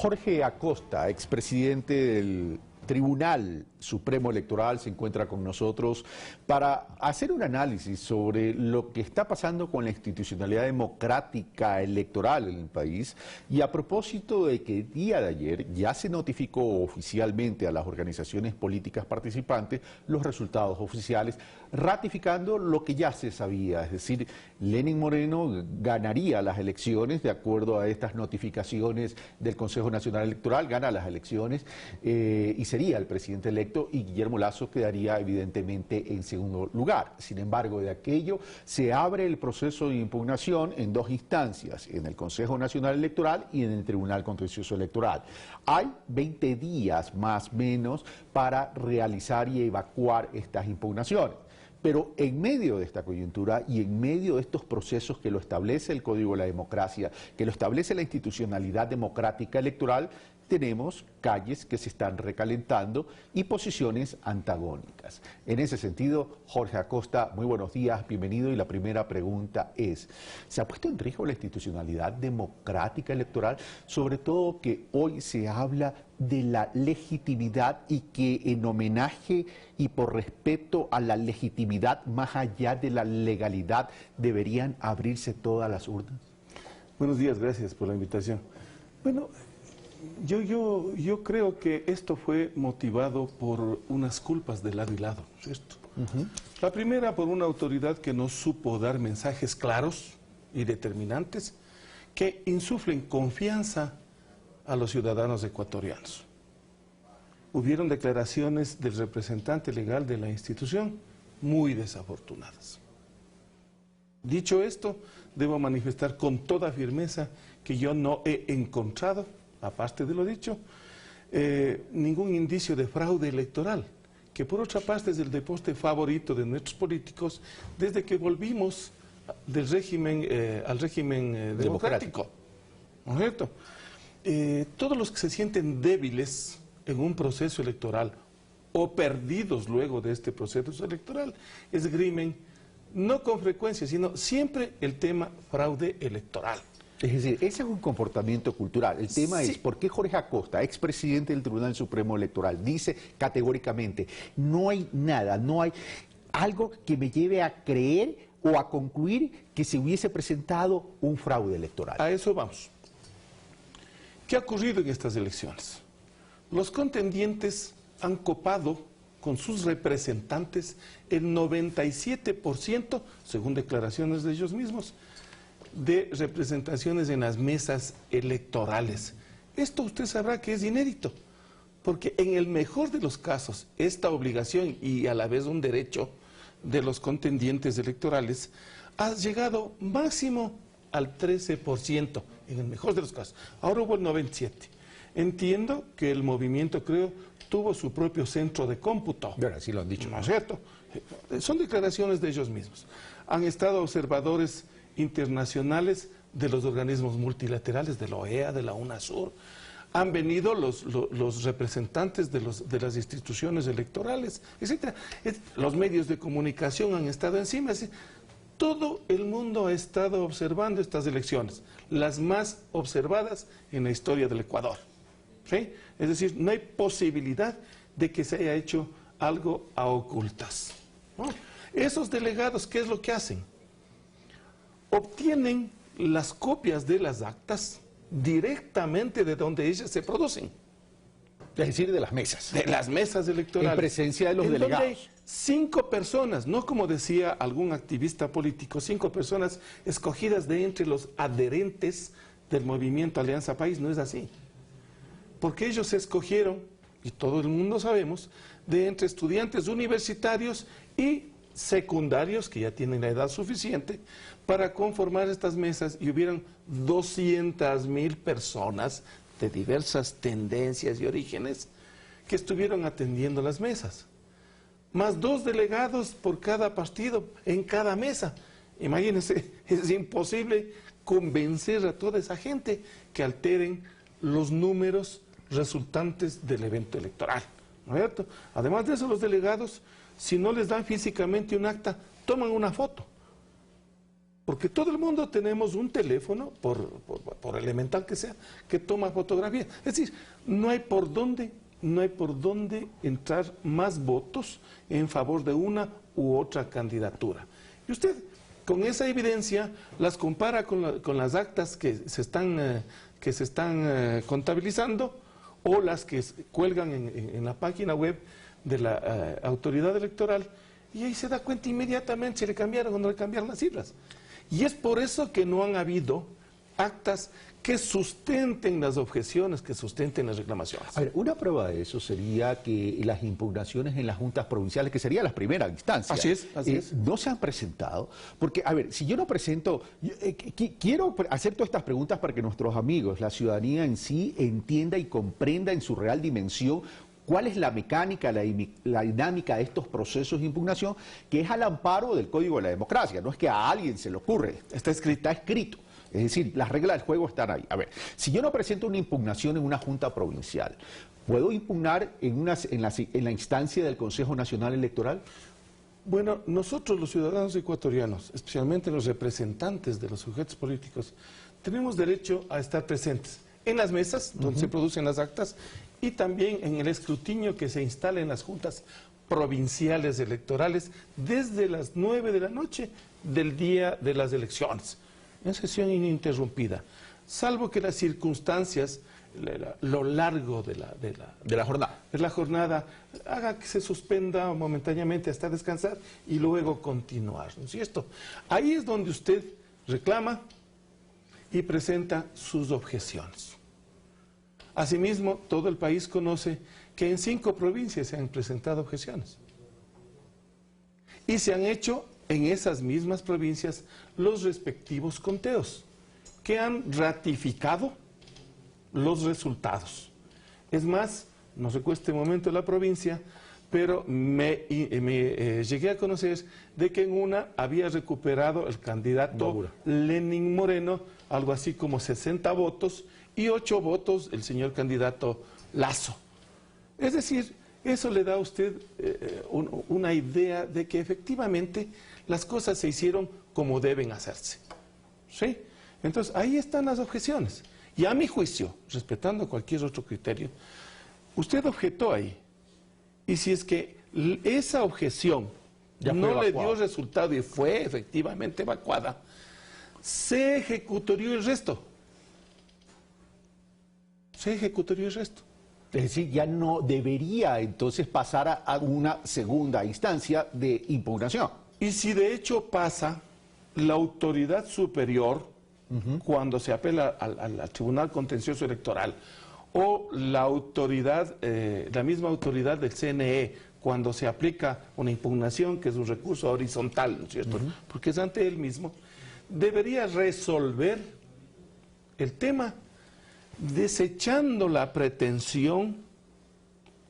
Jorge Acosta, expresidente del Tribunal Supremo Electoral, se encuentra con nosotros para hacer un análisis sobre lo que está pasando con la institucionalidad democrática electoral en el país, y a propósito de que el día de ayer ya se notificó oficialmente a las organizaciones políticas participantes los resultados oficiales, ratificando lo que ya se sabía, es decir, Lenín Moreno ganaría las elecciones de acuerdo a estas notificaciones del Consejo Nacional Electoral, gana las elecciones y sería el presidente electo, y Guillermo Lasso quedaría evidentemente en segundo lugar. Sin embargo, de aquello se abre el proceso de impugnación en dos instancias, en el Consejo Nacional Electoral y en el Tribunal Contencioso Electoral. Hay 20 días más o menos para realizar y evacuar estas impugnaciones. Pero en medio de esta coyuntura y en medio de estos procesos que lo establece el Código de la Democracia, que lo establece la institucionalidad democrática electoral, tenemos calles que se están recalentando y posiciones antagónicas. En ese sentido, Jorge Acosta, muy buenos días, bienvenido. Y la primera pregunta es, ¿se ha puesto en riesgo la institucionalidad democrática electoral? Sobre todo que hoy se habla de la legitimidad y que en homenaje y por respeto a la legitimidad más allá de la legalidad deberían abrirse todas las urnas. Buenos días, gracias por la invitación. Bueno, yo creo que esto fue motivado por unas culpas de lado y lado, ¿cierto? La primera, por una autoridad que no supo dar mensajes claros y determinantes que insuflen confianza a los ciudadanos ecuatorianos. Hubieron declaraciones del representante legal de la institución muy desafortunadas. Dicho esto, debo manifestar con toda firmeza que yo no he encontrado, aparte de lo dicho, ningún indicio de fraude electoral, que por otra parte es el deporte favorito de nuestros políticos desde que volvimos del régimen al régimen democrático. ¿No es cierto? Todos los que se sienten débiles en un proceso electoral o perdidos luego de este proceso electoral esgrimen, no con frecuencia, sino siempre el tema fraude electoral. Es decir, ese es un comportamiento cultural. El tema Sí. es por qué Jorge Acosta, expresidente del Tribunal Supremo Electoral, dice categóricamente, no hay nada, no hay algo que me lleve a creer o a concluir que se hubiese presentado un fraude electoral. A eso vamos. ¿Qué ha ocurrido en estas elecciones? Los contendientes han copado con sus representantes el 97%, según declaraciones de ellos mismos, de representaciones en las mesas electorales. Esto usted sabrá que es inédito, porque en el mejor de los casos, esta obligación y a la vez un derecho de los contendientes electorales ha llegado máximo al 13%, en el mejor de los casos. Ahora hubo el 97%. Entiendo que el movimiento, creo, tuvo su propio centro de cómputo. Bueno, así lo han dicho. ¿No es cierto? Son declaraciones de ellos mismos. Han estado observadores internacionales de los organismos multilaterales, de la OEA, de la UNASUR. Han venido los representantes de las instituciones electorales, etc. Los medios de comunicación han estado encima. Todo el mundo ha estado observando estas elecciones, las más observadas en la historia del Ecuador. ¿Sí? Es decir, no hay posibilidad de que se haya hecho algo a ocultas, ¿no? Esos delegados, ¿qué es lo que hacen? Obtienen las copias de las actas directamente de donde ellas se producen. Es decir, de las mesas. De las mesas electorales. En presencia de los en delegados. Donde hay 5 personas, no como decía algún activista político, 5 personas escogidas de entre los adherentes del movimiento Alianza País. No es así. Porque ellos se escogieron, y todo el mundo sabemos, de entre estudiantes universitarios y secundarios que ya tienen la edad suficiente para conformar estas mesas, y hubieron 200.000 personas de diversas tendencias y orígenes que estuvieron atendiendo las mesas, más 2 delegados por cada partido en cada mesa. Imagínense, es imposible convencer a toda esa gente que alteren los números resultantes del evento electoral, ¿no es cierto? Además de eso, los delegados, si no les dan físicamente un acta, toman una foto. Porque todo el mundo tenemos un teléfono, por elemental que sea, que toma fotografía. Es decir, no hay por dónde entrar más votos en favor de una u otra candidatura. Y usted, con esa evidencia, las compara con las actas que se están contabilizando o las que cuelgan en la página web de la autoridad electoral, y ahí se da cuenta inmediatamente si le cambiaron o no le cambiaron las cifras. Y es por eso que no han habido actas que sustenten las objeciones, que sustenten las reclamaciones. A ver, una prueba de eso sería que las impugnaciones en las juntas provinciales, que sería la primera instancia, así es. No se han presentado, porque, a ver, si yo no presento, quiero hacer todas estas preguntas para que nuestros amigos, la ciudadanía en sí, entienda y comprenda en su real dimensión cuál es la mecánica, la dinámica de estos procesos de impugnación, que es al amparo del Código de la Democracia. No es que a alguien se le ocurre, está escrito. Es decir, las reglas del juego están ahí. A ver, si yo no presento una impugnación en una junta provincial, ¿puedo impugnar en la instancia del Consejo Nacional Electoral? Bueno, nosotros los ciudadanos ecuatorianos, especialmente los representantes de los sujetos políticos, tenemos derecho a estar presentes en las mesas donde se producen las actas y también en el escrutinio que se instala en las juntas provinciales electorales desde las 9 de la noche del día de las elecciones, en sesión ininterrumpida, salvo que las circunstancias, lo largo de la jornada haga que se suspenda momentáneamente hasta descansar y luego continuar, ¿no es cierto? Ahí es donde usted reclama y presenta sus objeciones. Asimismo, todo el país conoce que en 5 provincias se han presentado objeciones. Y se han hecho en esas mismas provincias los respectivos conteos, que han ratificado los resultados. Es más, no recuerdo este momento la provincia, pero me llegué a conocer de que en una había recuperado el candidato Lenín Moreno, algo así como 60 votos, y 8 votos el señor candidato Lazo. Es decir, eso le da a usted una idea de que efectivamente las cosas se hicieron como deben hacerse. ¿Sí? Entonces, ahí están las objeciones. Y a mi juicio, respetando cualquier otro criterio, usted objetó ahí. Y si es que esa objeción no le dio resultado y fue efectivamente evacuada, se ejecutaría el resto. Se ejecutaría el resto. Es decir, ya no debería entonces pasar a una segunda instancia de impugnación. Y si de hecho pasa, la autoridad superior, cuando se apela al Tribunal Contencioso Electoral, o la autoridad, la misma autoridad del CNE, cuando se aplica una impugnación, que es un recurso horizontal, ¿no es cierto? Porque es ante él mismo, debería resolver el tema desechando la pretensión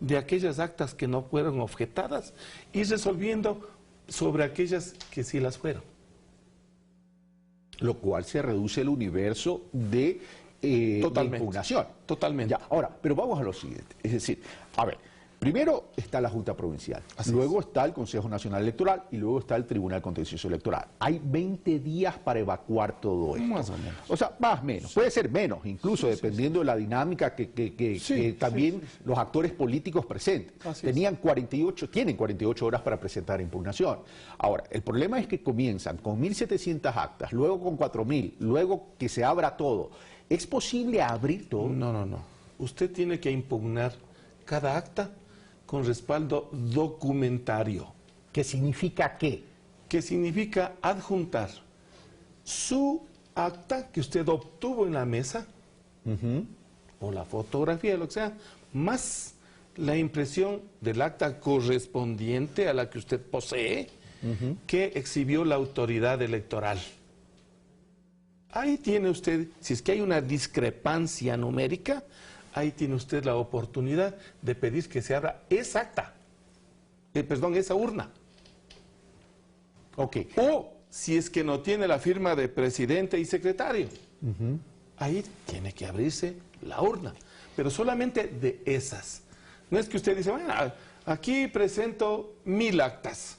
de aquellas actas que no fueron objetadas y resolviendo sobre aquellas que sí las fueron. Lo cual se reduce el universo de impugnación. Totalmente. Ya, ahora, pero vamos a lo siguiente. Es decir, a ver, primero está la Junta Provincial, luego está el Consejo Nacional Electoral y luego está el Tribunal Contencioso Electoral. Hay 20 días para evacuar todo esto. Más o menos. O sea, más o menos. Puede ser menos, incluso dependiendo de la dinámica que también los actores políticos presenten. Tienen 48 horas para presentar impugnación. Ahora, el problema es que comienzan con 1.700 actas, luego con 4.000, luego que se abra todo. ¿Es posible abrir todo? No. Usted tiene que impugnar cada acta con respaldo documentario. ¿Qué significa qué? Que significa adjuntar su acta que usted obtuvo en la mesa, o la fotografía, lo que sea, más la impresión del acta correspondiente a la que usted posee, que exhibió la autoridad electoral. Ahí tiene usted, si es que hay una discrepancia numérica, ahí tiene usted la oportunidad de pedir que se abra esa acta, esa urna. Ok. O si es que no tiene la firma de presidente y secretario, ahí tiene que abrirse la urna, pero solamente de esas. No es que usted dice, bueno, aquí presento 1000 actas.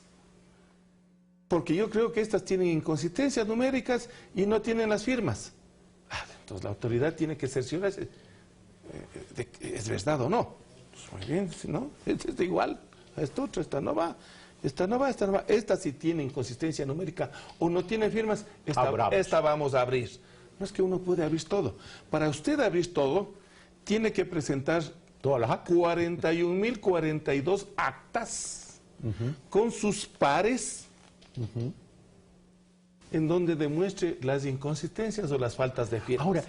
porque yo creo que estas tienen inconsistencias numéricas y no tienen las firmas. Entonces la autoridad tiene que cerciorarse de que es verdad o no. Pues muy bien, si no, es igual a esta otra, esta no va. Esta no va, esta no va. Esta sí tiene inconsistencia numérica o no tiene firmas, esta vamos a abrir. No es que uno puede abrir todo. Para usted abrir todo, tiene que presentar todas las actas. 41.042 actas con sus pares en donde demuestre las inconsistencias o las faltas de firmas. Ahora,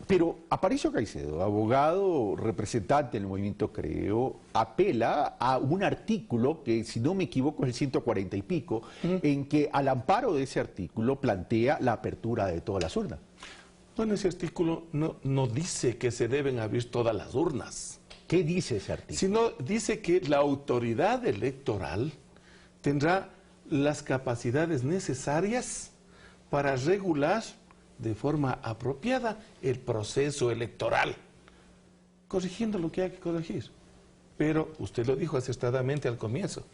pero Aparicio Caicedo, abogado representante del movimiento Creo, apela a un artículo que, si no me equivoco, es el 140 y pico, en que al amparo de ese artículo plantea la apertura de todas las urnas. Bueno, ese artículo no dice que se deben abrir todas las urnas. ¿Qué dice ese artículo? Sino dice que la autoridad electoral tendrá las capacidades necesarias para regular de forma apropiada el proceso electoral, corrigiendo lo que hay que corregir. Pero usted lo dijo acertadamente al comienzo,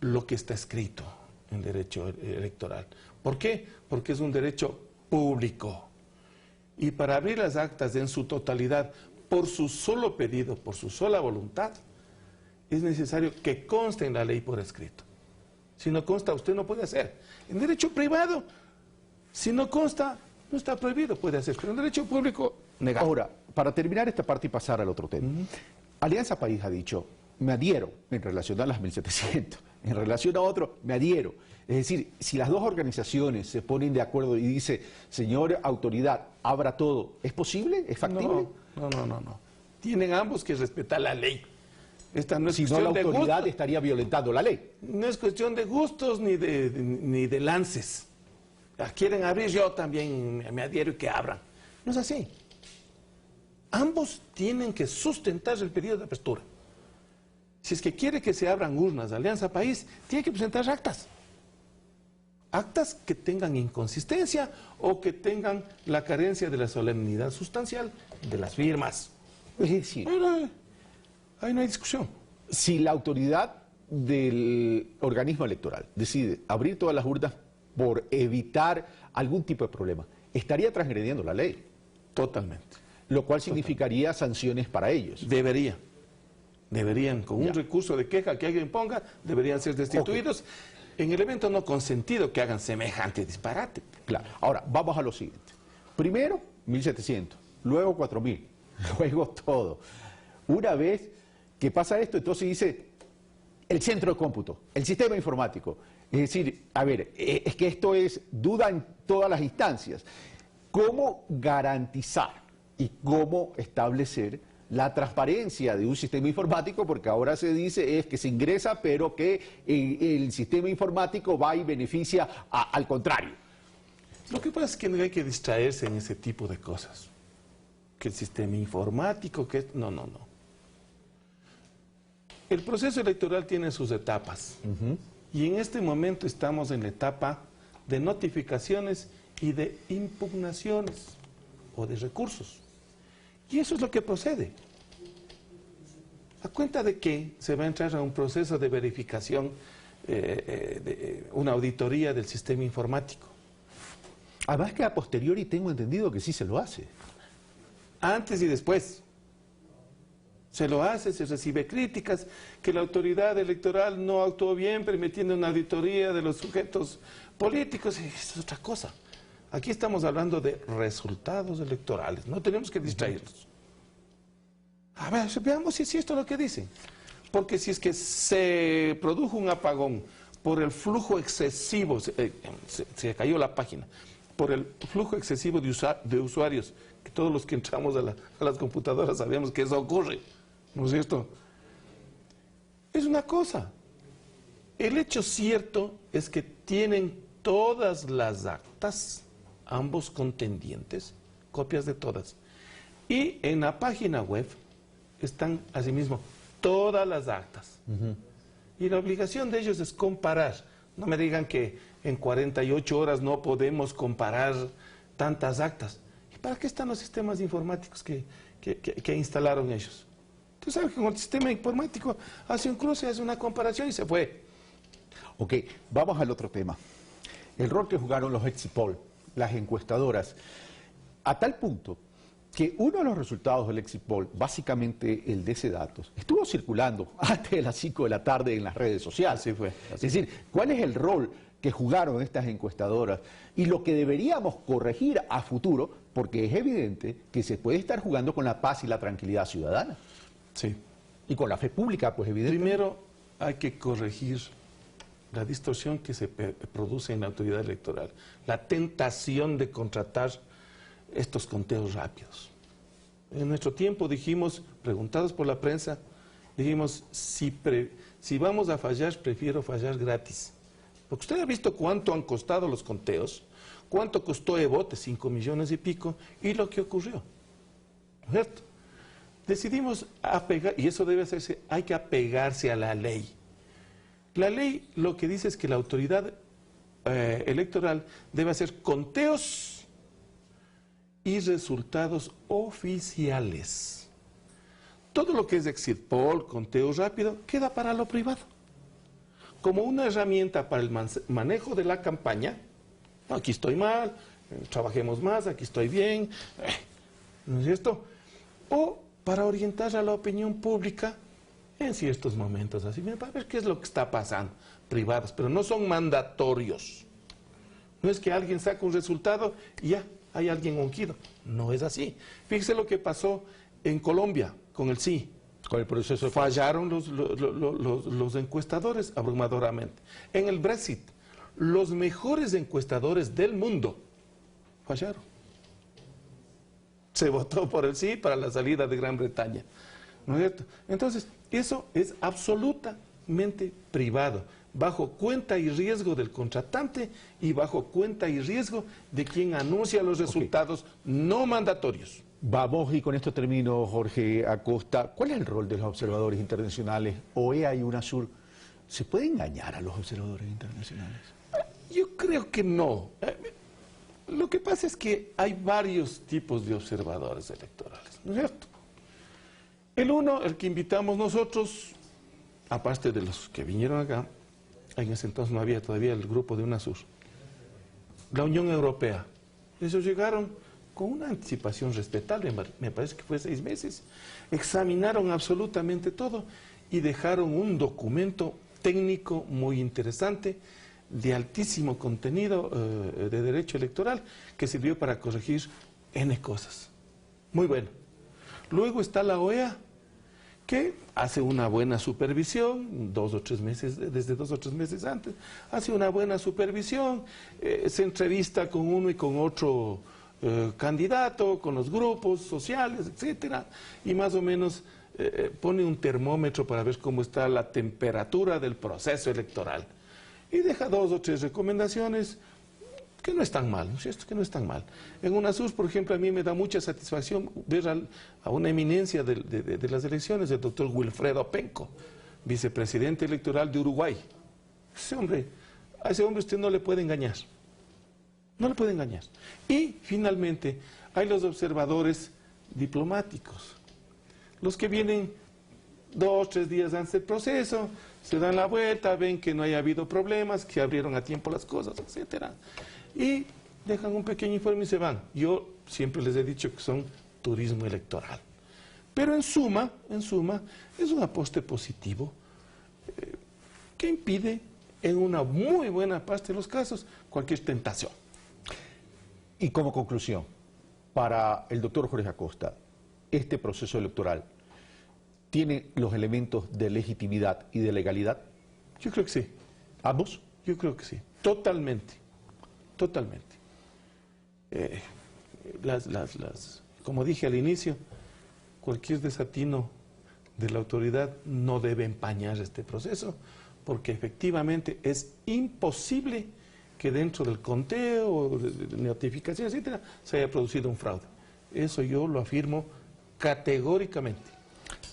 lo que está escrito en derecho electoral. ¿Por qué? Porque es un derecho público. Y para abrir las actas en su totalidad, por su solo pedido, por su sola voluntad, es necesario que conste en la ley por escrito. Si no consta, usted no puede hacer. En derecho privado, si no consta, no está prohibido, puede hacer, pero en derecho público, negado. Ahora, para terminar esta parte y pasar al otro tema, Alianza País ha dicho, me adhiero en relación a las 1700, en relación a otro, me adhiero. Es decir, si las dos organizaciones se ponen de acuerdo y dice, señor autoridad, abra todo, ¿es posible? ¿Es factible? No. Tienen ambos que respetar la ley. Esta no es si no, la autoridad estaría violentando la ley. No es cuestión de gustos ni de lances. Quieren abrir, yo también me adhiero y que abran. No es así. Ambos tienen que sustentar el periodo de apertura. Si es que quiere que se abran urnas de Alianza País, tiene que presentar actas. Actas que tengan inconsistencia o que tengan la carencia de la solemnidad sustancial de las firmas. Es decir, ahí no hay discusión. Si la autoridad del organismo electoral decide abrir todas las urnas por evitar algún tipo de problema, estaría transgrediendo la ley. Totalmente. Lo cual significaría sanciones para ellos. Deberían, con un recurso de queja que alguien ponga, deberían ser destituidos. En el evento no consentido que hagan semejante disparate. Claro. Ahora, vamos a lo siguiente. Primero, 1700, luego 4000, luego todo. Una vez que pasa esto, entonces dice el centro de cómputo, el sistema informático. Es decir, a ver, es que esto es duda en todas las instancias. ¿Cómo garantizar y cómo establecer la transparencia de un sistema informático? Porque ahora se dice es que se ingresa, pero que el sistema informático va y beneficia al contrario. Lo que pasa es que no hay que distraerse en ese tipo de cosas. Que el sistema informático, que... No. El proceso electoral tiene sus etapas. Y en este momento estamos en la etapa de notificaciones y de impugnaciones o de recursos. Y eso es lo que procede. A cuenta de que se va a entrar a un proceso de verificación, de una auditoría del sistema informático. Además que a posteriori tengo entendido que sí se lo hace. Antes y después. Se lo hace, se recibe críticas, que la autoridad electoral no actuó bien permitiendo una auditoría de los sujetos políticos. Eso es otra cosa. Aquí estamos hablando de resultados electorales, no tenemos que distraernos. A ver, veamos si es cierto lo que dicen. Porque si es que se produjo un apagón por el flujo excesivo, se cayó la página, por el flujo excesivo de usuarios, que todos los que entramos a las computadoras sabemos que eso ocurre, ¿no es cierto? Es una cosa. El hecho cierto es que tienen todas las actas, ambos contendientes, copias de todas. Y en la página web están asimismo todas las actas. Y la obligación de ellos es comparar. No me digan que en 48 horas no podemos comparar tantas actas. ¿Y para qué están los sistemas informáticos que instalaron ellos? Tú sabes que con el sistema informático hace un cruce, hace una comparación y se fue. Ok, vamos al otro tema. El rol que jugaron los exit poll, las encuestadoras, a tal punto que uno de los resultados del exit poll, básicamente el de ese datos, estuvo circulando antes de las 5 de la tarde en las redes sociales. Así fue. Es decir, ¿cuál es el rol que jugaron estas encuestadoras y lo que deberíamos corregir a futuro? Porque es evidente que se puede estar jugando con la paz y la tranquilidad ciudadana. Sí. Y con la fe pública, pues evidentemente. Primero hay que corregir la distorsión que se produce en la autoridad electoral, la tentación de contratar estos conteos rápidos. En nuestro tiempo dijimos, preguntados por la prensa, dijimos, si vamos a fallar, prefiero fallar gratis. Porque usted ha visto cuánto han costado los conteos, cuánto costó Evote, 5 millones y pico, y lo que ocurrió. ¿No es cierto? Decidimos apegar, y eso debe hacerse, hay que apegarse a la ley. La ley lo que dice es que la autoridad electoral debe hacer conteos y resultados oficiales. Todo lo que es exit poll, conteo rápido, queda para lo privado. Como una herramienta para el manejo de la campaña, no, aquí estoy mal, trabajemos más, aquí estoy bien, ¿no es cierto? O para orientar a la opinión pública en ciertos momentos así, para ver qué es lo que está pasando, privados, pero no son mandatorios. No es que alguien saca un resultado y ya, hay alguien ungido. No es así. Fíjese lo que pasó en Colombia con el sí. Con el proceso. Fallaron los encuestadores abrumadoramente. En el Brexit, los mejores encuestadores del mundo fallaron. Se votó por el sí para la salida de Gran Bretaña. ¿No es cierto? Entonces, eso es absolutamente privado, bajo cuenta y riesgo del contratante y bajo cuenta y riesgo de quien anuncia los resultados no mandatorios. Vamos, y con esto termino, Jorge Acosta. ¿Cuál es el rol de los observadores internacionales, OEA y UNASUR? ¿Se puede engañar a los observadores internacionales? Yo creo que no. Lo que pasa es que hay varios tipos de observadores electorales, ¿no es cierto? El uno, el que invitamos nosotros, aparte de los que vinieron acá, en ese entonces no había todavía el grupo de UNASUR, la Unión Europea. Ellos llegaron con una anticipación respetable, me parece que fue 6 meses, examinaron absolutamente todo y dejaron un documento técnico muy interesante, de altísimo contenido de derecho electoral, que sirvió para corregir N cosas. Muy bueno. Luego está la OEA, que hace una buena supervisión, 2 o 3 meses, desde 2 o 3 meses antes, hace una buena supervisión, se entrevista con uno y con otro candidato, con los grupos sociales, etcétera, y más o menos pone un termómetro para ver cómo está la temperatura del proceso electoral. Y deja 2 o 3 recomendaciones que no están mal, ¿no es cierto? Que no están mal. En UNASUR, por ejemplo, a mí me da mucha satisfacción ver a una eminencia de las elecciones, el doctor Wilfredo Penco, vicepresidente electoral de Uruguay. A ese hombre usted no le puede engañar. No le puede engañar. Y, finalmente, hay los observadores diplomáticos, los que vienen 2 o 3 días antes del proceso, se dan la vuelta, ven que no haya habido problemas, que abrieron a tiempo las cosas, etcétera, y dejan un pequeño informe y se van. Yo siempre les he dicho que son turismo electoral. Pero en suma, es un aporte positivo que impide, en una muy buena parte de los casos, cualquier tentación. Y como conclusión, para el doctor Jorge Acosta, este proceso electoral ¿tiene los elementos de legitimidad y de legalidad? Yo creo que sí. ¿Ambos? Yo creo que sí. Totalmente. Totalmente. Como dije al inicio, cualquier desatino de la autoridad no debe empañar este proceso, porque efectivamente es imposible que dentro del conteo, de notificación, etcétera, se haya producido un fraude. Eso yo lo afirmo categóricamente.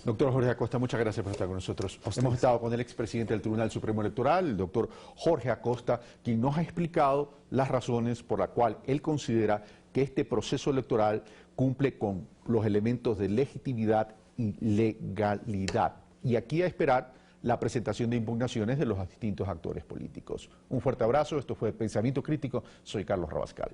Doctor Jorge Acosta, muchas gracias por estar con nosotros. Hemos estado con el expresidente del Tribunal Supremo Electoral, el doctor Jorge Acosta, quien nos ha explicado las razones por las cuales él considera que este proceso electoral cumple con los elementos de legitimidad y legalidad. Y aquí a esperar la presentación de impugnaciones de los distintos actores políticos. Un fuerte abrazo, esto fue Pensamiento Crítico, soy Carlos Rabascal.